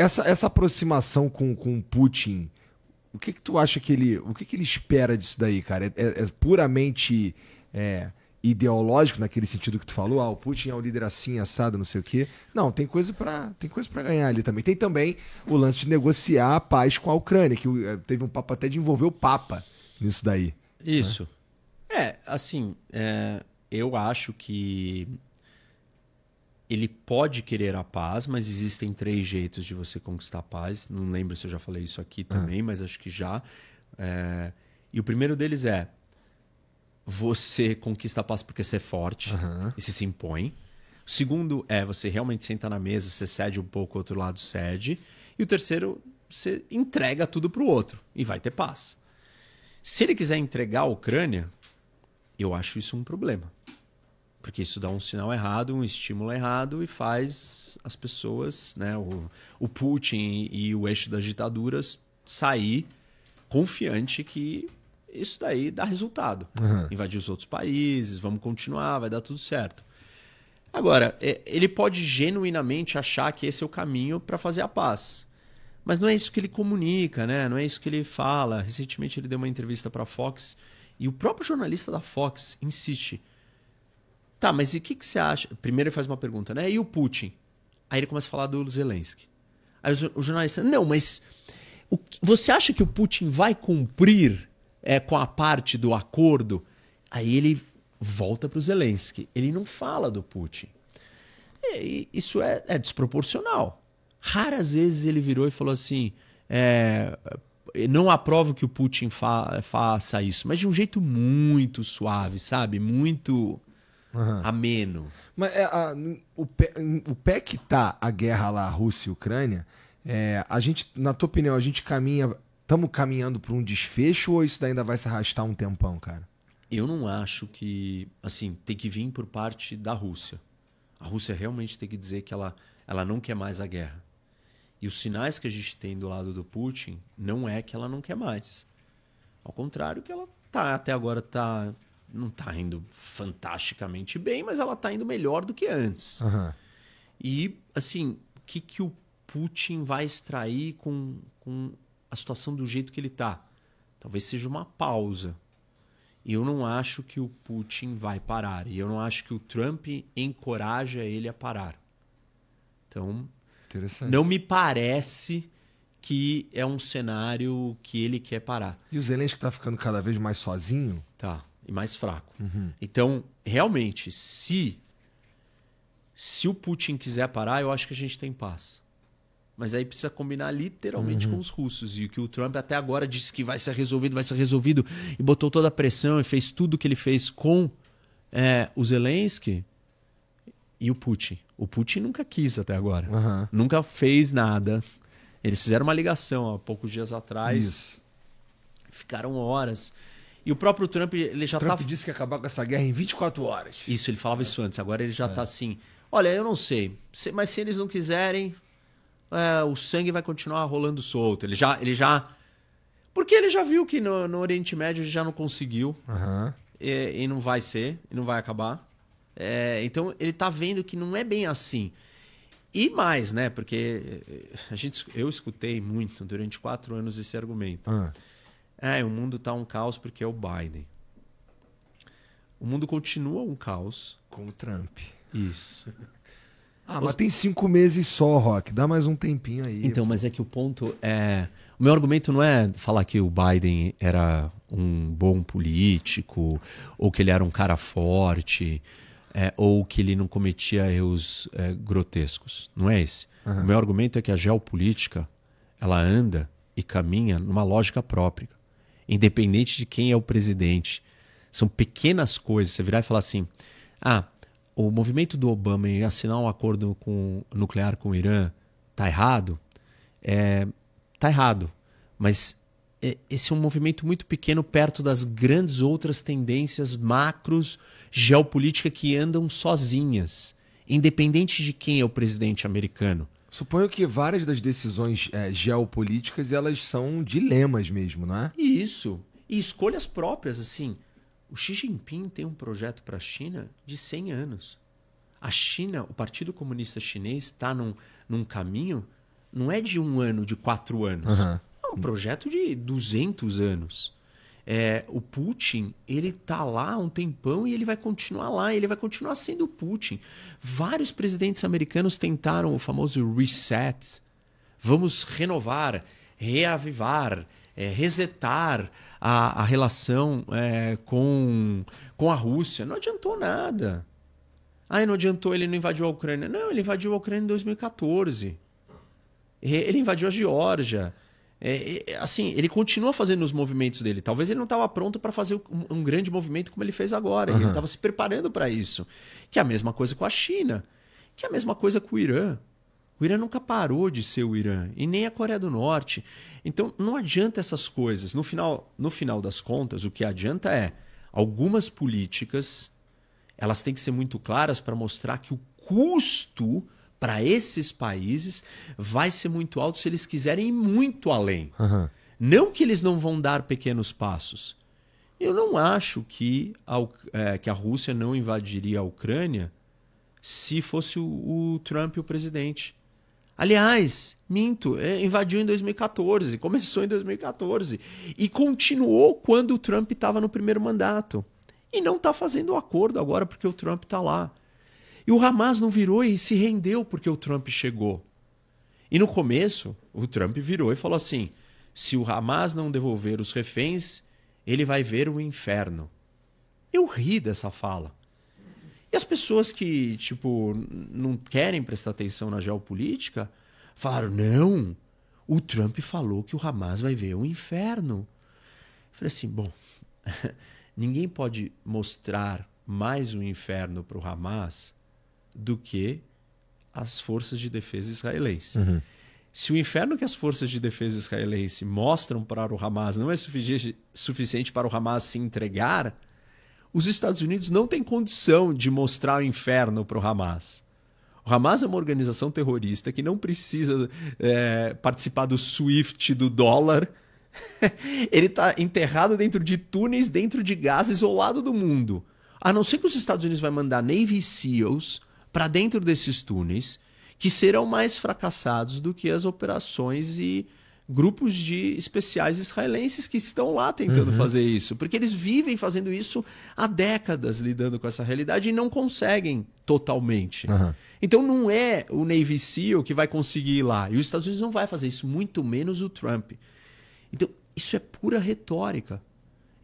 essa aproximação com o Putin, o que tu acha que o que ele espera disso daí, cara? É puramente ideológico naquele sentido que tu falou? O Putin é o líder assim, assado, não sei o quê. Não, tem coisa para ganhar ali também. Tem também o lance de negociar a paz com a Ucrânia, que teve um papo até de envolver o Papa nisso daí. Isso. Eu acho que ele pode querer a paz, mas existem 3 jeitos de você conquistar a paz. Não lembro se eu já falei isso aqui também, mas acho que já. E o primeiro deles é: você conquista a paz porque você é forte e se impõe. O segundo é você realmente senta na mesa, você cede um pouco, o outro lado cede. E o terceiro, você entrega tudo para o outro e vai ter paz. Se ele quiser entregar a Ucrânia, eu acho isso um problema. Porque isso dá um sinal errado, um estímulo errado e faz as pessoas, né, o Putin e o eixo das ditaduras sair confiante que isso daí dá resultado. Invadir os outros países, vamos continuar, vai dar tudo certo. Agora, ele pode genuinamente achar que esse é o caminho para fazer a paz. Mas não é isso que ele comunica, né? Não é isso que ele fala. Recentemente ele deu uma entrevista para a Fox e o próprio jornalista da Fox insiste. Tá, mas e o que você acha? Primeiro ele faz uma pergunta, né? E o Putin? Aí ele começa a falar do Zelensky. Aí o jornalista, não, mas você acha que o Putin vai cumprir com a parte do acordo? Aí ele volta para o Zelensky. Ele não fala do Putin. E isso é desproporcional. Raras vezes ele virou e falou assim, não aprovo que o Putin faça isso, mas de um jeito muito suave, sabe? Muito ameno. Mas o pé que tá a guerra lá, Rússia e Ucrânia, a gente, na tua opinião, estamos caminhando para um desfecho ou isso ainda vai se arrastar um tempão, cara? Eu não acho que, assim, tem que vir por parte da Rússia. A Rússia realmente tem que dizer que ela não quer mais a guerra. E os sinais que a gente tem do lado do Putin não é que ela não quer mais. Ao contrário, que ela até agora não está indo fantasticamente bem, mas ela está indo melhor do que antes. E, assim, o que o Putin vai extrair com a situação do jeito que ele está? Talvez seja uma pausa. E eu não acho que o Putin vai parar. E eu não acho que o Trump encoraja ele a parar. Então, não me parece que é um cenário que ele quer parar. E o Zelensky está ficando cada vez mais sozinho? Tá, e mais fraco. Então, realmente, se o Putin quiser parar, eu acho que a gente tem paz. Mas aí precisa combinar literalmente com os russos. E o que o Trump até agora disse que vai ser resolvido, e botou toda a pressão e fez tudo o que ele fez com o Zelensky e o Putin. O Putin nunca quis até agora. Nunca fez nada. Eles fizeram uma ligação há poucos dias atrás. Isso. Ficaram horas. E o próprio Trump, ele já Trump disse que ia acabar com essa guerra em 24 horas. Isso, ele falava isso antes. Agora ele já está assim... Olha, eu não sei. Mas se eles não quiserem... o sangue vai continuar rolando solto. Ele já... Porque ele já viu que no Oriente Médio ele já não conseguiu. E não vai ser. E não vai acabar. Então ele tá vendo que não é bem assim. E mais, né? Porque eu escutei muito durante 4 anos esse argumento. O mundo tá um caos porque é o Biden. O mundo continua um caos. Com o Trump. Isso. Mas tem 5 meses só, Rock. Dá mais um tempinho aí. Então, mas é que o ponto é... O meu argumento não é falar que o Biden era um bom político, ou que ele era um cara forte, ou que ele não cometia erros grotescos. Não é esse. O meu argumento é que a geopolítica, ela anda e caminha numa lógica própria. Independente de quem é o presidente. São pequenas coisas. Você virar e falar assim... o movimento do Obama em assinar um acordo nuclear com o Irã tá errado? Tá errado. Mas esse é um movimento muito pequeno perto das grandes outras tendências macros geopolítica que andam sozinhas, independente de quem é o presidente americano. Suponho que várias das decisões geopolíticas elas são dilemas mesmo, não é? Isso. E escolhas próprias, assim... O Xi Jinping tem um projeto para a China de 100 anos. A China, o Partido Comunista Chinês, está num caminho não é de 1 ano, de 4 anos. É um projeto de 200 anos. O Putin, ele tá lá há um tempão e ele vai continuar lá, ele vai continuar sendo o Putin. Vários presidentes americanos tentaram o famoso reset. Vamos renovar, reavivar, resetar a relação com a Rússia. Não adiantou nada. Não adiantou, ele não invadiu a Ucrânia. Não, ele invadiu a Ucrânia em 2014. Ele invadiu a Geórgia. Assim, ele continua fazendo os movimentos dele. Talvez ele não estava pronto para fazer um grande movimento como ele fez agora. Ele estava se preparando para isso. Que é a mesma coisa com a China. Que é a mesma coisa com o Irã. O Irã nunca parou de ser o Irã. E nem a Coreia do Norte. Então, não adianta essas coisas. No final das contas, o que adianta é algumas políticas, elas têm que ser muito claras para mostrar que o custo para esses países vai ser muito alto se eles quiserem ir muito além. Não que eles não vão dar pequenos passos. Eu não acho que a Rússia não invadiria a Ucrânia se fosse o Trump o presidente. Aliás, minto, invadiu em 2014, começou em 2014 e continuou quando o Trump estava no primeiro mandato. E não está fazendo o acordo agora porque o Trump está lá. E o Hamas não virou e se rendeu porque o Trump chegou. E no começo, o Trump virou e falou assim, se o Hamas não devolver os reféns, ele vai ver o inferno. Eu ri dessa fala. E as pessoas que, não querem prestar atenção na geopolítica, falaram, não, o Trump falou que o Hamas vai ver o inferno. Eu falei assim, bom, ninguém pode mostrar mais o inferno para o Hamas do que as forças de defesa israelenses. Se o inferno que as forças de defesa israelenses mostram para o Hamas não é suficiente para o Hamas se entregar, os Estados Unidos não têm condição de mostrar o inferno para o Hamas. O Hamas é uma organização terrorista que não precisa participar do SWIFT do dólar. Ele está enterrado dentro de túneis, dentro de Gaza, isolado do mundo. A não ser que os Estados Unidos vai mandar Navy SEALs para dentro desses túneis, que serão mais fracassados do que as operações e grupos de especiais israelenses que estão lá tentando fazer isso. Porque eles vivem fazendo isso há décadas, lidando com essa realidade e não conseguem totalmente. Então não é o Navy SEAL que vai conseguir ir lá. E os Estados Unidos não vai fazer isso, muito menos o Trump. Então isso é pura retórica.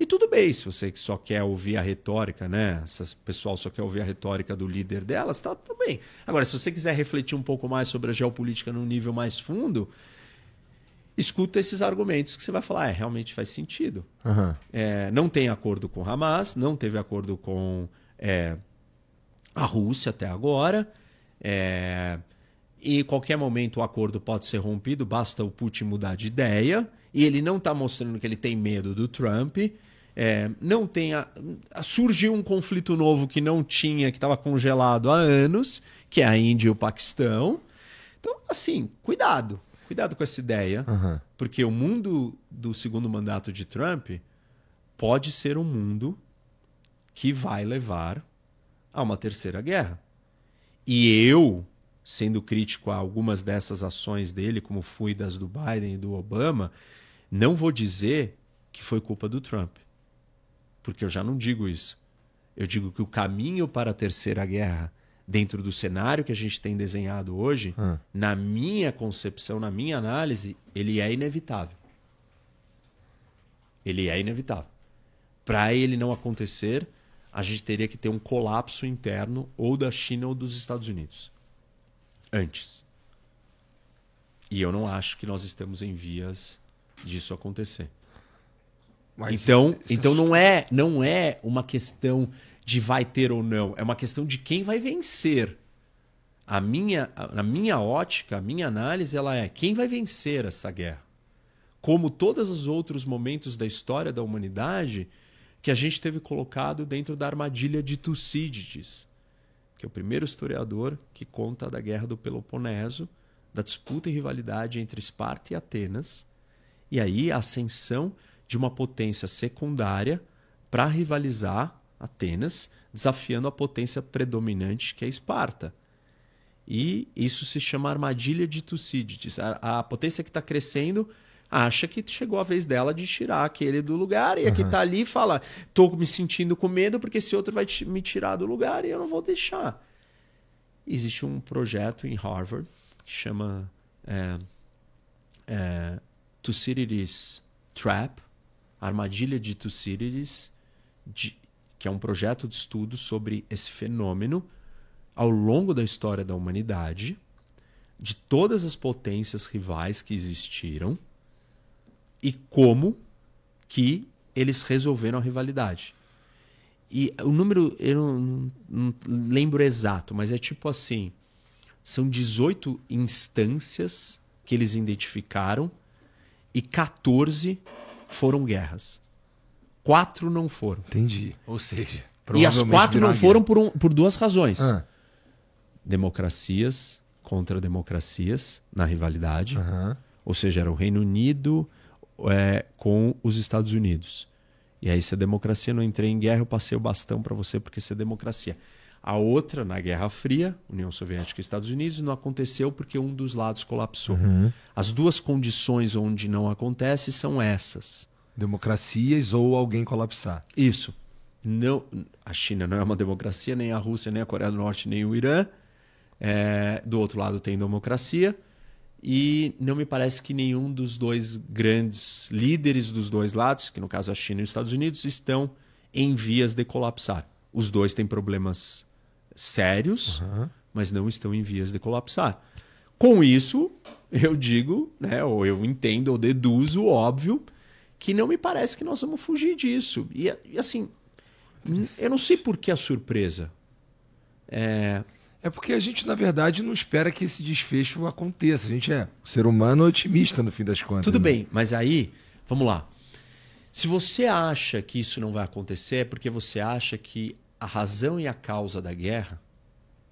E tudo bem, se você só quer ouvir a retórica, né? Se o pessoal só quer ouvir a retórica do líder delas, tá tudo bem. Agora, se você quiser refletir um pouco mais sobre a geopolítica num nível mais fundo, escuta esses argumentos que você vai falar, realmente faz sentido. Não tem acordo com o Hamas, não teve acordo com a Rússia até agora. E em qualquer momento o acordo pode ser rompido, basta o Putin mudar de ideia. E ele não está mostrando que ele tem medo do Trump. Surgiu um conflito novo que não tinha, que estava congelado há anos, que é a Índia e o Paquistão. Então, assim, cuidado com essa ideia, porque o mundo do segundo mandato de Trump pode ser um mundo que vai levar a uma terceira guerra. E eu, sendo crítico a algumas dessas ações dele, como fui das do Biden e do Obama, não vou dizer que foi culpa do Trump, porque eu já não digo isso. Eu digo que o caminho para a terceira guerra, dentro do cenário que a gente tem desenhado hoje, na minha concepção, na minha análise, ele é inevitável. Ele é inevitável. Para ele não acontecer, a gente teria que ter um colapso interno ou da China ou dos Estados Unidos. Antes. E eu não acho que nós estamos em vias disso acontecer. Mas então não é uma questão de vai ter ou não, é uma questão de quem vai vencer. Na minha ótica, a minha análise, ela é quem vai vencer essa guerra. Como todos os outros momentos da história da humanidade que a gente teve colocado dentro da armadilha de Tucídides, que é o primeiro historiador que conta da Guerra do Peloponeso, da disputa e rivalidade entre Esparta e Atenas, e aí a ascensão de uma potência secundária para rivalizar Atenas, desafiando a potência predominante que é Esparta. E isso se chama armadilha de Tucídides. A potência que está crescendo acha que chegou a vez dela de tirar aquele do lugar, e a que está ali fala, estou me sentindo com medo porque esse outro vai me tirar do lugar e eu não vou deixar. Existe um projeto em Harvard que chama Thucydides Trap, Armadilha de Thucydides, que é um projeto de estudo sobre esse fenômeno ao longo da história da humanidade, de todas as potências rivais que existiram e como que eles resolveram a rivalidade. E o número, eu não lembro exato, mas é tipo assim, são 18 instâncias que eles identificaram e 14 foram guerras. 4 não foram. Entendi. Ou seja, e as 4 não foram por duas razões. Democracias contra democracias na rivalidade. Ou seja, era o Reino Unido com os Estados Unidos. E aí, se a democracia não entrar em guerra, eu passei o bastão para você porque isso é democracia. A outra, na Guerra Fria, União Soviética e Estados Unidos, não aconteceu porque um dos lados colapsou. As duas condições onde não acontece são essas. Democracias ou alguém colapsar. Isso. Não, a China não é uma democracia, nem a Rússia, nem a Coreia do Norte, nem o Irã. Do outro lado tem democracia. E não me parece que nenhum dos dois grandes líderes dos dois lados, que no caso a China e os Estados Unidos, estão em vias de colapsar. Os dois têm problemas sérios, mas não estão em vias de colapsar. Com isso, eu digo, né, ou eu entendo, ou deduzo, óbvio, que não me parece que nós vamos fugir disso. E assim, eu não sei por que a surpresa. É porque a gente, na verdade, não espera que esse desfecho aconteça. A gente é ser humano otimista, no fim das contas. Tudo bem, mas aí, vamos lá. Se você acha que isso não vai acontecer, é porque você acha que a razão e a causa da guerra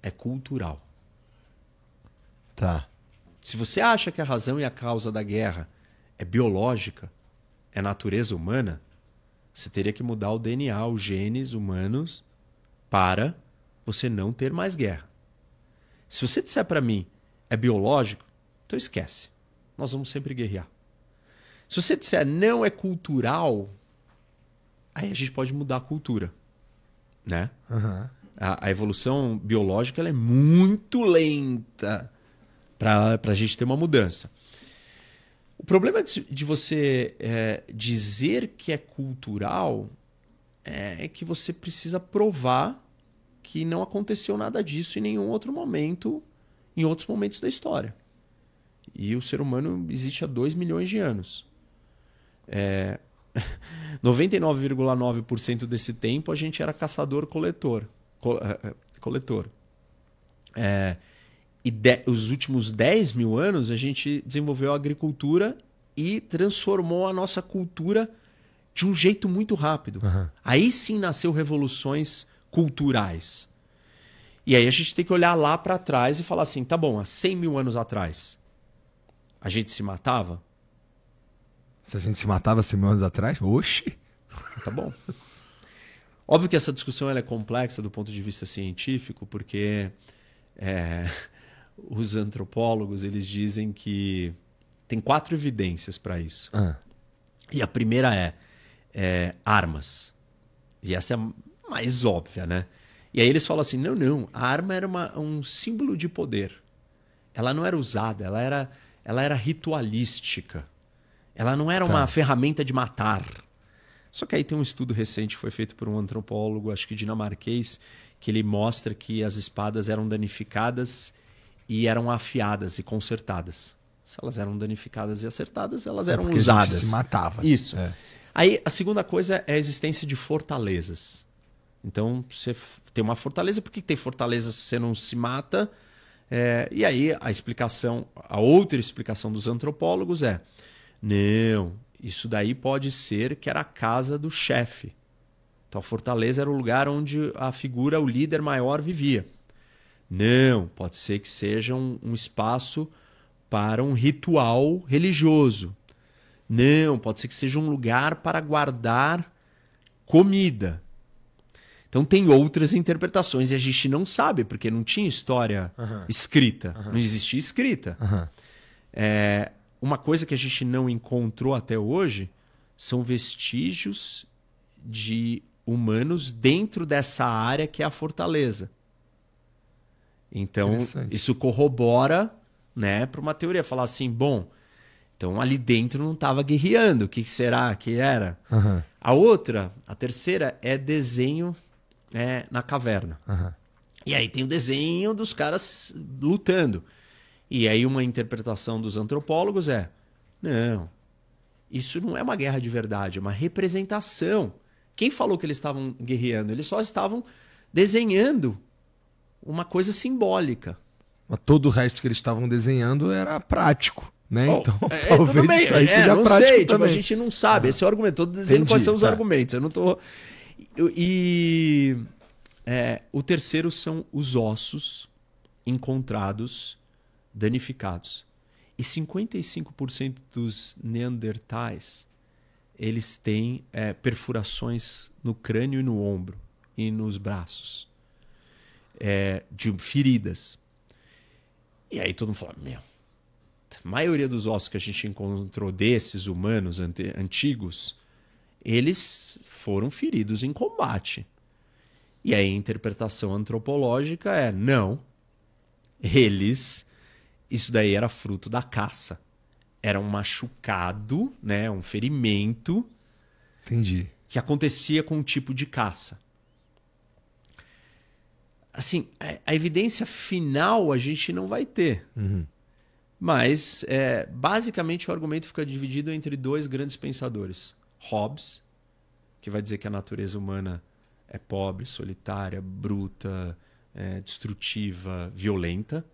é cultural. Tá. Se você acha que a razão e a causa da guerra é biológica, é natureza humana, você teria que mudar o DNA, os genes humanos, para você não ter mais guerra. Se você disser para mim é biológico, então esquece. Nós vamos sempre guerrear. Se você disser não é cultural, aí a gente pode mudar a cultura, né? A evolução biológica ela é muito lenta para a gente ter uma mudança. O problema de você dizer que é cultural é que você precisa provar que não aconteceu nada disso em nenhum outro momento, em outros momentos da história. E o ser humano existe há 2 milhões de anos. 99,9% desse tempo a gente era caçador-coletor. Os últimos 10 mil anos a gente desenvolveu a agricultura e transformou a nossa cultura de um jeito muito rápido. Aí sim nasceu revoluções culturais. E aí a gente tem que olhar lá para trás e falar assim, tá bom, há 100 mil anos atrás a gente se matava? Se a gente se matava 100 mil anos atrás? Oxi! Tá bom. Óbvio que essa discussão ela é complexa do ponto de vista científico, porque os antropólogos eles dizem que tem 4 evidências para isso. E a primeira é armas. E essa é a mais óbvia, né? E aí eles falam assim, não, a arma era um símbolo de poder. Ela não era usada, ela era ritualística. Ela não era uma ferramenta de matar. Só que aí tem um estudo recente que foi feito por um antropólogo, acho que dinamarquês, que ele mostra que as espadas eram danificadas e eram afiadas e consertadas. Se elas eram danificadas e acertadas, elas eram usadas. A gente se matava. Isso. Aí a segunda coisa é a existência de fortalezas. Então, você tem uma fortaleza, por que tem fortaleza se você não se mata? E aí a outra explicação dos antropólogos não, isso daí pode ser que era a casa do chefe. Então a fortaleza era o lugar onde a figura, o líder maior vivia. Não, pode ser que seja um espaço para um ritual religioso. Não, pode ser que seja um lugar para guardar comida. Então tem outras interpretações e a gente não sabe, porque não tinha história escrita, não existia escrita. Uma coisa que a gente não encontrou até hoje são vestígios de humanos dentro dessa área que é a fortaleza. Então, isso corrobora, né, para uma teoria. Falar assim, bom, então ali dentro não estava guerreando. O que será que era? A terceira, é desenho na caverna. E aí tem o desenho dos caras lutando. E aí uma interpretação dos antropólogos não, isso não é uma guerra de verdade, é uma representação. Quem falou que eles estavam guerreando? Eles só estavam desenhando uma coisa simbólica. Mas todo o resto que eles estavam desenhando era prático, né? Então, talvez isso aí seja não prático sei, também. a gente não sabe. Esse é o argumento. Estou dizendo quais são os argumentos. Eu não tô... o terceiro são os ossos encontrados danificados. E 55% dos neandertais, eles têm perfurações no crânio e no ombro e nos braços, de feridas. E aí todo mundo fala, a maioria dos ossos que a gente encontrou desses humanos antigos, eles foram feridos em combate. E aí a interpretação antropológica não, isso daí era fruto da caça. Era um machucado, né, um ferimento. Entendi. Que acontecia com um tipo de caça. Assim, a evidência final a gente não vai ter. Mas, basicamente, o argumento fica dividido entre dois grandes pensadores. Hobbes, que vai dizer que a natureza humana é pobre, solitária, bruta, destrutiva, violenta,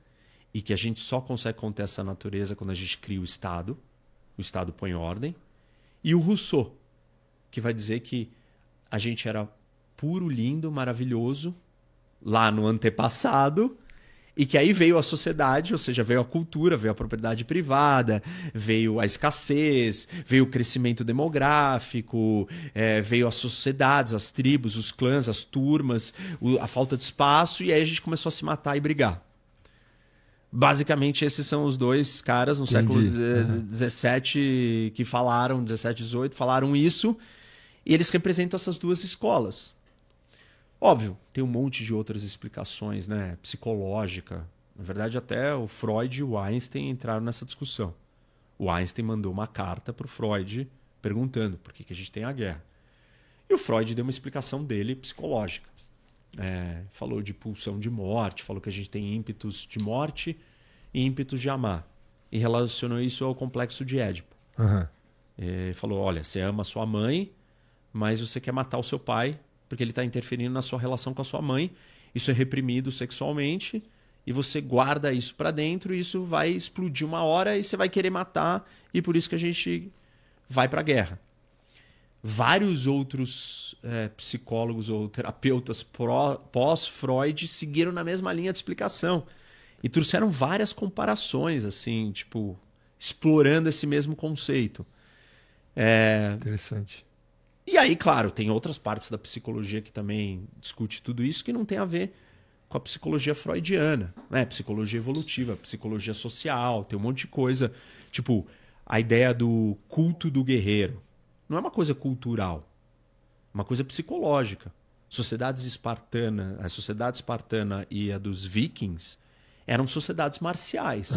e que a gente só consegue conter essa natureza quando a gente cria o Estado põe ordem. E o Rousseau, que vai dizer que a gente era puro, lindo, maravilhoso, lá no antepassado, e que aí veio a sociedade, ou seja, veio a cultura, veio a propriedade privada, veio a escassez, veio o crescimento demográfico, veio as sociedades, as tribos, os clãs, as turmas, a falta de espaço, e aí a gente começou a se matar e brigar. Basicamente, esses são os dois caras no século XVII que falaram, 17, 18, falaram isso, e eles representam essas duas escolas. Óbvio, tem um monte de outras explicações, né? Psicológica. Na verdade, até o Freud e o Einstein entraram nessa discussão. O Einstein mandou uma carta para o Freud perguntando por que a gente tem a guerra. E o Freud deu uma explicação dele psicológica. Falou de pulsão de morte, falou que a gente tem ímpetos de morte e ímpetos de amar. E relacionou isso ao complexo de Édipo. Falou, olha, você ama a sua mãe, mas você quer matar o seu pai porque ele está interferindo na sua relação com a sua mãe. Isso é reprimido sexualmente e você guarda isso para dentro e isso vai explodir uma hora e você vai querer matar e por isso que a gente vai para a guerra. Vários outros psicólogos ou terapeutas pós-Freud seguiram na mesma linha de explicação e trouxeram várias comparações, assim, tipo, explorando esse mesmo conceito. Interessante. E aí, claro, tem outras partes da psicologia que também discute tudo isso que não tem a ver com a psicologia freudiana, né? Psicologia evolutiva, psicologia social, tem um monte de coisa. Tipo, a ideia do culto do guerreiro. Não é uma coisa cultural, é uma coisa psicológica. A sociedade espartana e a dos vikings eram sociedades marciais.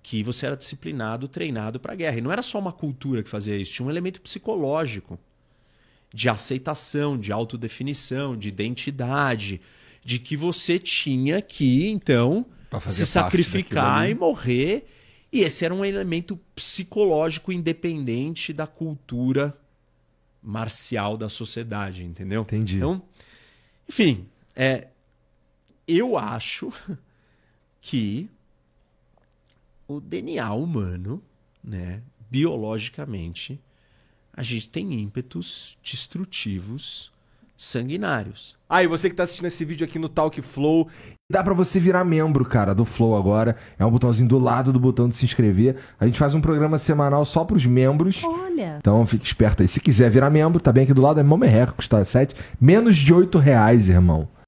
Que você era disciplinado, treinado para a guerra. E não era só uma cultura que fazia isso, tinha um elemento psicológico de aceitação, de autodefinição, de identidade, de que você tinha que, então, se sacrificar e morrer. E esse era um elemento psicológico independente da cultura marcial da sociedade, entendeu? Entendi. Então, enfim, eu acho que o DNA humano, né, biologicamente, a gente tem ímpetos destrutivos sanguinários. Ah, e você que tá assistindo esse vídeo aqui no Talk Flow, dá pra você virar membro, cara, do Flow agora. É um botãozinho do lado do botão de se inscrever. A gente faz um programa semanal só pros membros. Olha. Então fique esperto aí. Se quiser virar membro, tá bem aqui do lado, é mão merreca, custa menos de R$8, irmão.